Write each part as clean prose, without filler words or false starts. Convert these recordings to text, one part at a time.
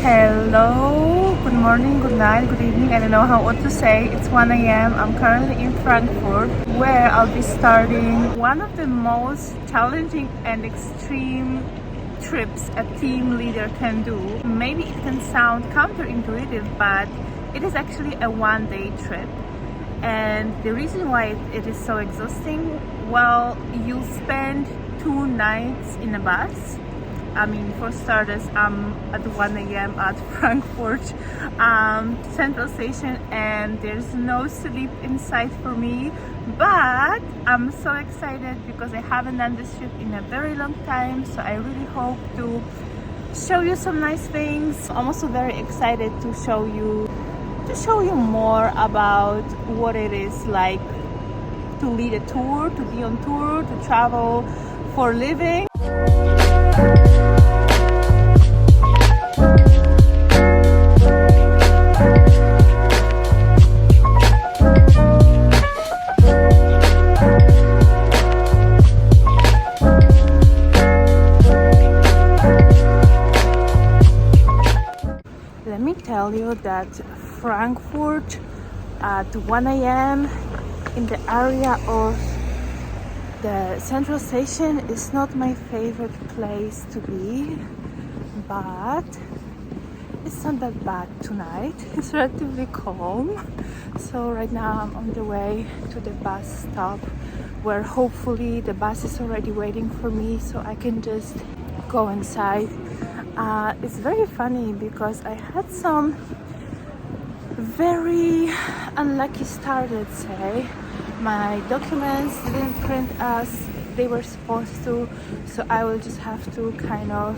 Hello, good morning, good night, good evening. I don't know what to say. It's 1 a.m. I'm currently in Frankfurt, where I'll be starting one of the most challenging and extreme trips a team leader can do. Maybe it can sound counterintuitive, but it is actually a one-day trip. And the reason why it is so exhausting, well, you spend 2 nights in a bus. I mean, for starters, I'm at 1 a.m. at Frankfurt Central Station, and there's no sleep in sight for me. But I'm so excited because I haven't done this trip in a very long time, so I really hope to show you some nice things. I'm also very excited to show you more about what it is like to lead a tour, to be on tour, to travel for a living. Let me tell you that Frankfurt at 1 a.m. in the area of the central station is not my favorite place to be, but it's not that bad tonight. It's relatively calm. So right now I'm on the way to the bus stop, where hopefully the bus is already waiting for me so I can just go inside. It's very funny because I had some very unlucky start, let's say. My documents didn't print as they were supposed to, so I will just have to kind of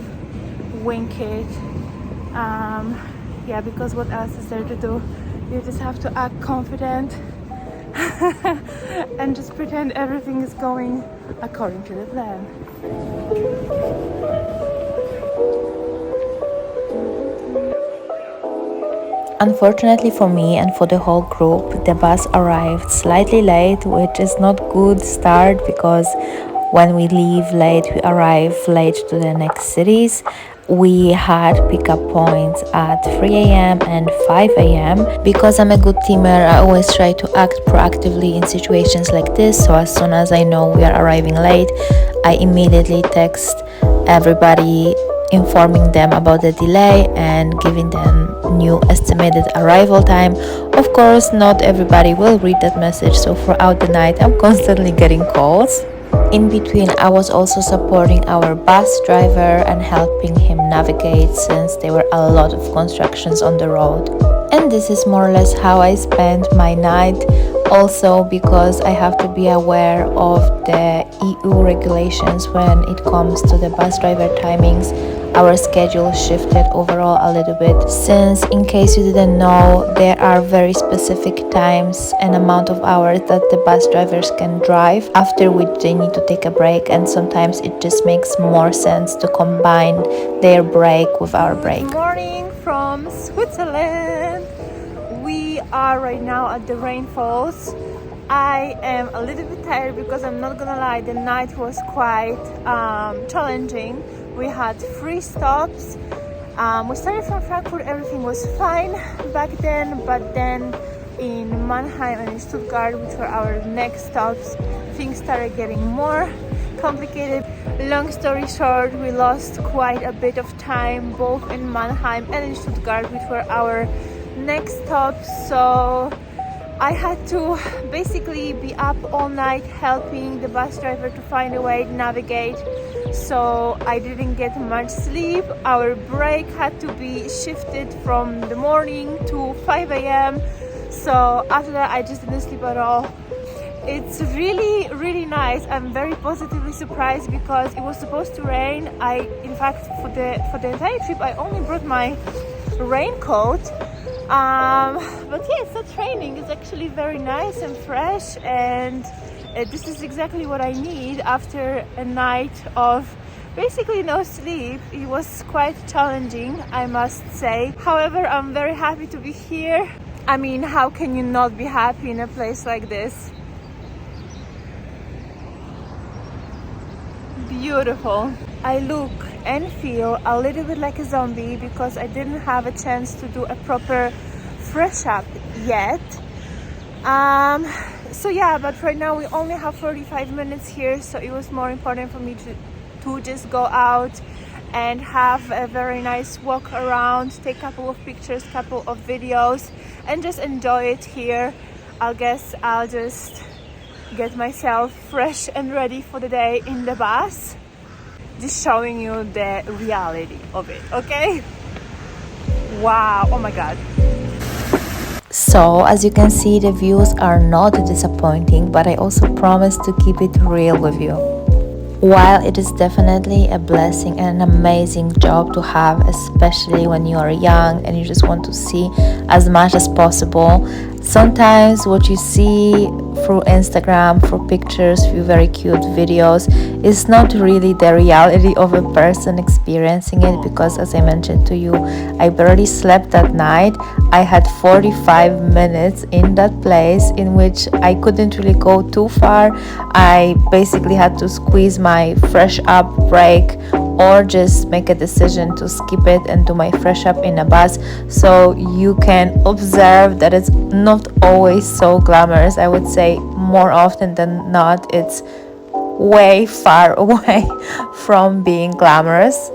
wing it. Yeah, because what else is there to do? You just have to act confident and just pretend everything is going according to the plan. Unfortunately for me and for the whole group, the bus arrived slightly late, which is not good start because when we leave late, we arrive late to the next cities. We had pickup points at 3 a.m. and 5 a.m. Because I'm a good teamer, I always try to act proactively in situations like this. So as soon as I know we are arriving late, I immediately text everybody, informing them about the delay and giving them new estimated arrival time. Of course, not everybody will read that message, so throughout the night I'm constantly getting calls. In between, I was also supporting our bus driver and helping him navigate, since there were a lot of constructions on the road. And this is more or less how I spent my night. Also, because I have to be aware of the EU regulations when it comes to the bus driver timings, our schedule shifted overall a little bit, since in case you didn't know, there are very specific times and amount of hours that the bus drivers can drive, after which they need to take a break, and sometimes it just makes more sense to combine their break with our break. Good morning from Switzerland. We are right now at the Rheinfalls. I am a little bit tired because I'm not gonna lie, the night was quite challenging. We had 3 stops. We started from Frankfurt, everything was fine back then, but then in Mannheim and in Stuttgart, which were our next stops, things started getting more complicated. Long story short, we lost quite a bit of time both in Mannheim and in Stuttgart, which were our next stops. So I had to basically be up all night helping the bus driver to find a way to navigate. So I didn't get much sleep. Our break had to be shifted from the morning to 5 a.m. So after that, I just didn't sleep at all. It's really, really nice. I'm very positively surprised because it was supposed to rain. In fact, for the entire trip, I only brought my raincoat. But yeah, it's not raining. It's actually very nice and fresh, and this is exactly what I need after a night of basically no sleep. It was quite challenging, I must say. However, I'm very happy to be here. I mean, how can you not be happy in a place like this? beautiful. I look and feel a little bit like a zombie because I didn't have a chance to do a proper fresh up yet. So yeah, but right now we only have 45 minutes here, so it was more important for me to just go out and have a very nice walk around, take a couple of pictures, couple of videos, and just enjoy it here. I guess I'll just get myself fresh and ready for the day in the bus, just showing you the reality of it, okay? Wow, oh my god. So, as you can see, the views are not disappointing, but I also promise to keep it real with you. While it is definitely a blessing and an amazing job to have, especially when you are young and you just want to see as much as possible, sometimes what you see through Instagram, through pictures, through very cute videos, is not really the reality of a person experiencing it, because as I mentioned to you, I barely slept that night. I had 45 minutes in that place in which I couldn't really go too far. I basically had to squeeze my fresh up break or just make a decision to skip it and do my fresh up in a bus. So you can observe that it's not always so glamorous. I would say more often than not it's way far away from being glamorous.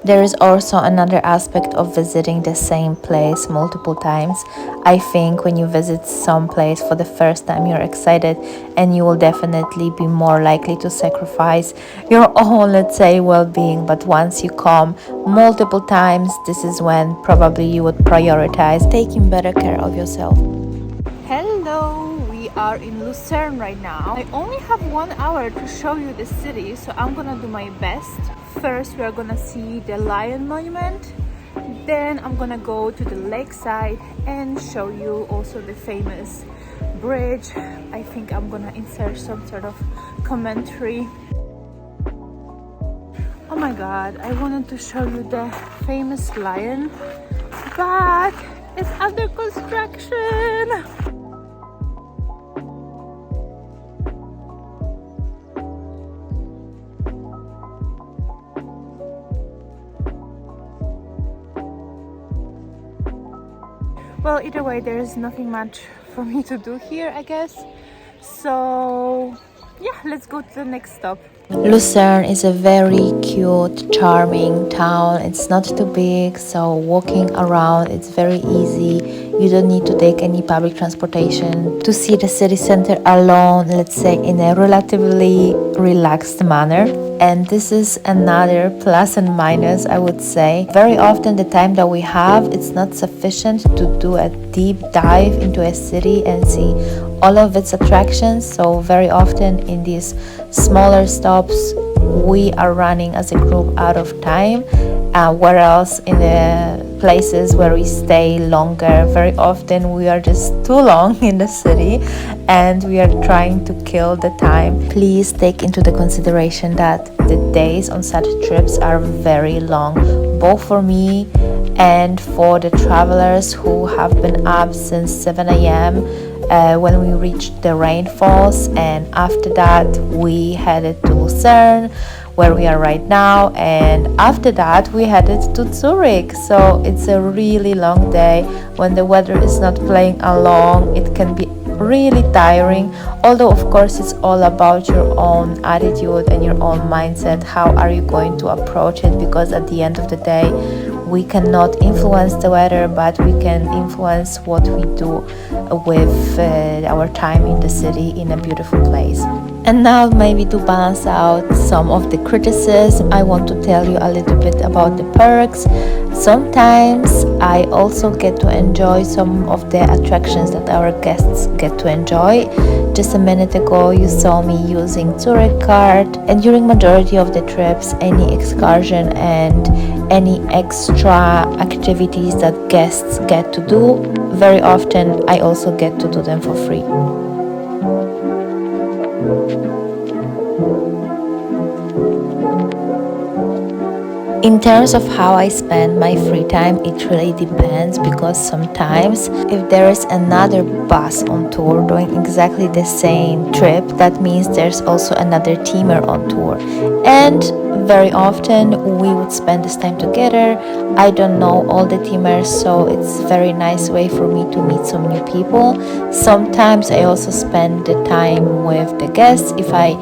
There is also another aspect of visiting the same place multiple times. I think when you visit some place for the first time, you're excited and you will definitely be more likely to sacrifice your own, let's say, well-being. But once you come multiple times, this is when probably you would prioritize taking better care of yourself. Hello, we are in Lucerne right now. I only have 1 hour to show you the city, so I'm gonna do my best. First, we are gonna see the Lion Monument. Then I'm gonna go to the lakeside and show you also the famous bridge. I think I'm gonna insert some sort of commentary. Oh my god, I wanted to show you the famous lion, but it's under construction. Well, either way, there is nothing much for me to do here, I guess. So yeah, let's go to the next stop. Lucerne is a very cute, charming town. It's not too big, so walking around it's very easy. You don't need to take any public transportation to see the city center alone, let's say, in a relatively relaxed manner. And this is another plus and minus, I would say. Very often the time that we have, it's not sufficient to do a deep dive into a city and see all of its attractions. So very often in these smaller stops, we are running as a group out of time. Whereas in the places where we stay longer, very often we are just too long in the city and we are trying to kill the time. Please take into the consideration that the days on such trips are very long, both for me and for the travelers who have been up since 7 a.m. When we reached the Rheinfalls, and after that we headed to Lucerne, where we are right now, and after that we headed to Zurich. So it's a really long day. When the weather is not playing along, it can be really tiring, although of course it's all about your own attitude and your own mindset. How are you going to approach it? Because at the end of the day, we cannot influence the weather, but we can influence what we do with our time in the city, in a beautiful place. And now, maybe to balance out some of the criticism, I want to tell you a little bit about the perks. Sometimes I also get to enjoy some of the attractions that our guests get to enjoy. Just a minute ago you saw me using Zurich card, and during majority of the trips, any excursion and any extra activities that guests get to do, very often I also get to do them for free. In terms of how I spend my free time, it really depends because sometimes if there is another bus on tour doing exactly the same trip, that means there's also another teamer on tour. And very often we would spend this time together. I don't know all the teamers, so it's a very nice way for me to meet some new people. Sometimes I also spend the time with the guests. If I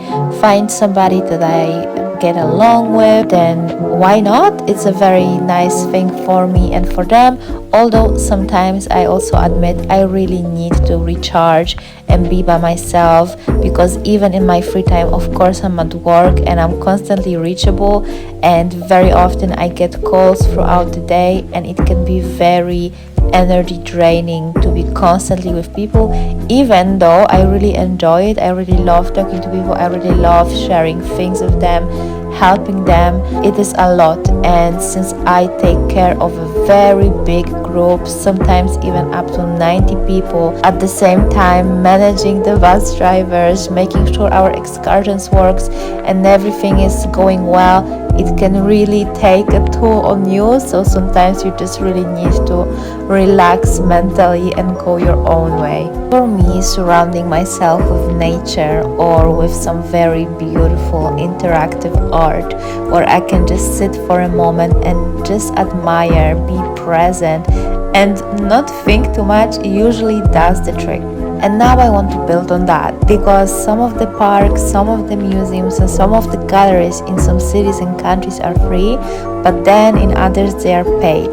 find somebody that I get along with, then why not? It's a very nice thing for me and for them. Although sometimes I also admit I really need to recharge and be by myself, because even in my free time, of course, I'm at work and I'm constantly reachable, and very often I get calls throughout the day, and it can be very energy draining to be constantly with people. Even though I really enjoy it, I really love talking to people, I really love sharing things with them, helping them. It is a lot, and since I take care of a very big group, sometimes even up to 90 people at the same time, managing the bus drivers, making sure our excursions works and everything is going well, it can really take a toll on you. So sometimes you just really need to relax mentally and go your own way. For me, surrounding myself with nature or with some very beautiful interactive art where I can just sit for a moment and just admire, be present and not think too much, usually does the trick. And now I want to build on that, because some of the parks, some of the museums and some of the galleries in some cities and countries are free, but then in others they are paid.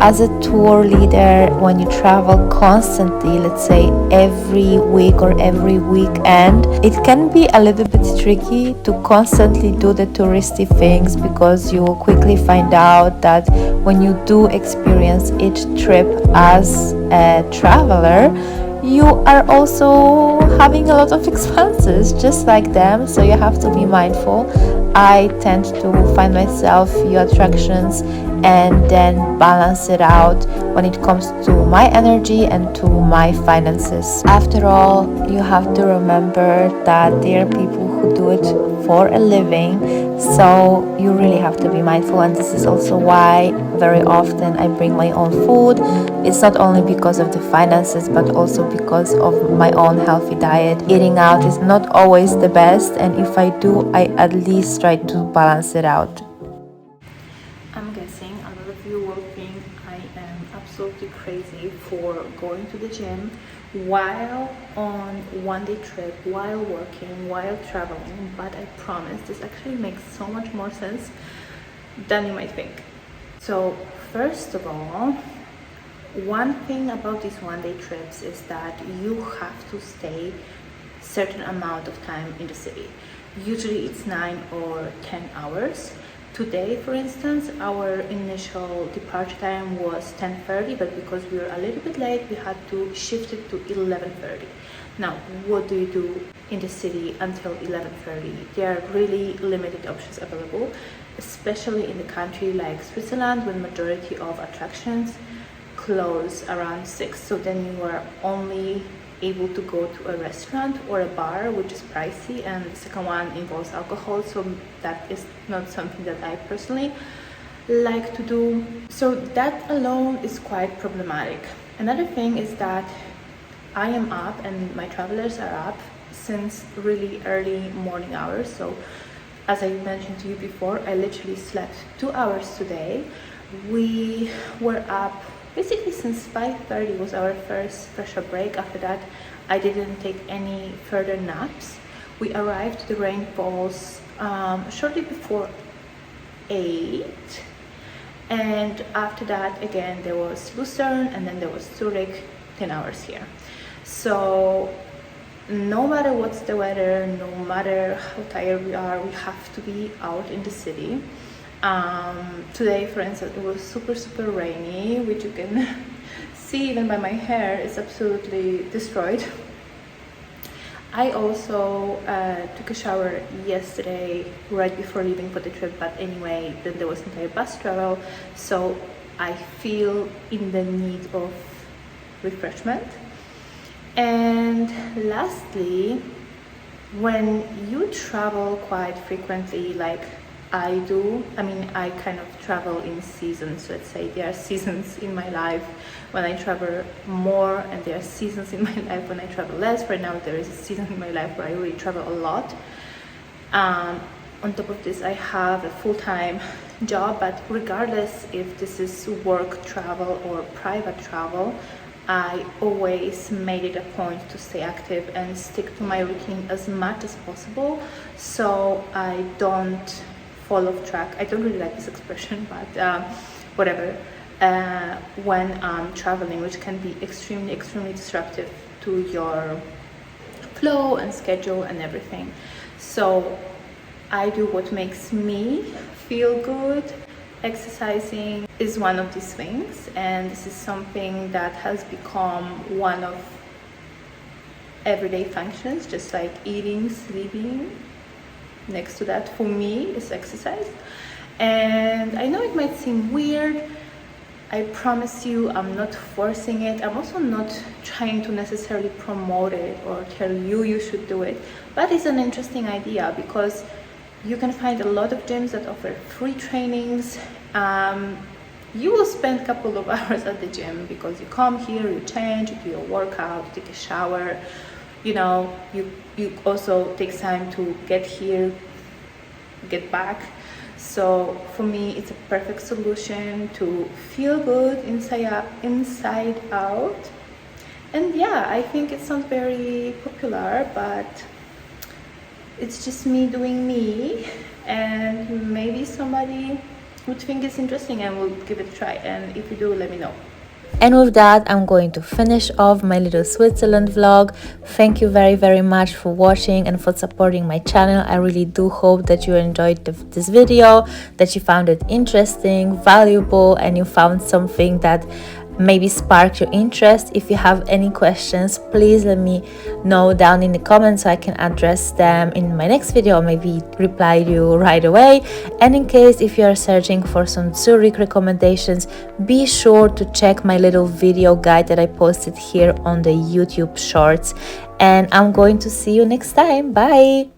As a tour leader, when you travel constantly, let's say every week or every weekend, it can be a little bit tricky to constantly do the touristy things, because you will quickly find out that when you do experience each trip as a traveler, you are also having a lot of expenses just like them, so you have to be mindful. I tend to find myself few attractions and then balance it out when it comes to my energy and to my finances. After all, you have to remember that there are people who do it for a living, so you really have to be mindful. And this is also why very often I bring my own food. It's not only because of the finances, but also because of my own healthy diet. Eating out is not always the best, and if I do, I at least try to balance it out. I'm guessing a lot of you will think I am absolutely crazy for going to the gym while on one-day trip, while working, while traveling, but I promise this actually makes so much more sense than you might think. So first of all, one thing about these one-day trips is that you have to stay certain amount of time in the city. Usually it's 9 or 10 hours. Today, for instance, our initial departure time was 10:30, but because we were a little bit late, we had to shift it to 11:30. Now, what do you do in the city until 11:30? There are really limited options available, especially in the country like Switzerland, when majority of attractions close around 6. So then you are only able to go to a restaurant or a bar, which is pricey, and the second one involves alcohol, so that is not something that I personally like to do. So that alone is quite problematic. Another thing is that I am up and my travelers are up since really early morning hours. So as I mentioned to you before, I literally slept 2 hours today. We were up basically since 5:30 was our first fresh up break. After that, I didn't take any further naps. We arrived to the Rheinfalls shortly before 8, and after that again there was Lucerne, and then there was Zurich, 10 hours here. So no matter what's the weather, no matter how tired we are, we have to be out in the city. Today, for instance, it was super rainy, which you can see even by my hair. It's absolutely destroyed. I also took a shower yesterday right before leaving for the trip, but anyway, then there was entire bus travel, so I feel in the need of refreshment. And lastly, when you travel quite frequently, like I do. I mean, I kind of travel in seasons. Let's say there are seasons in my life when I travel more, and there are seasons in my life when I travel less. Right now, there is a season in my life where I really travel a lot. On top of this, I have a full-time job, but regardless if this is work travel or private travel, I always made it a point to stay active and stick to my routine as much as possible, so I don't fall off track. I don't really like this expression, but whatever. When I'm traveling, which can be extremely disruptive to your flow and schedule and everything. So I do what makes me feel good. Exercising is one of these things, and this is something that has become one of everyday functions, just like eating, sleeping. Next to that, for me, is exercise. And I know it might seem weird. I promise you, I'm not forcing it. I'm also not trying to necessarily promote it or tell you you should do it, but it's an interesting idea because you can find a lot of gyms that offer free trainings. You will spend a couple of hours at the gym because you come here, you change, you do your workout, you take a shower. You know, you also take time to get here, get back. So for me, it's a perfect solution to feel good inside out. And yeah, I think it's not very popular, but it's just me doing me, and maybe somebody would think it's interesting and will give it a try. And if you do, let me know. And with that, I'm going to finish off my little Switzerland vlog. Thank you very much for watching and for supporting my channel. I really do hope that you enjoyed this video, that you found it interesting, valuable, and you found something that maybe spark your interest. If you have any questions, please let me know down in the comments so I can address them in my next video or maybe reply you right away. And in case if you are searching for some Zurich recommendations, be sure to check my little video guide that I posted here on the YouTube shorts. And I'm going to see you next time. Bye.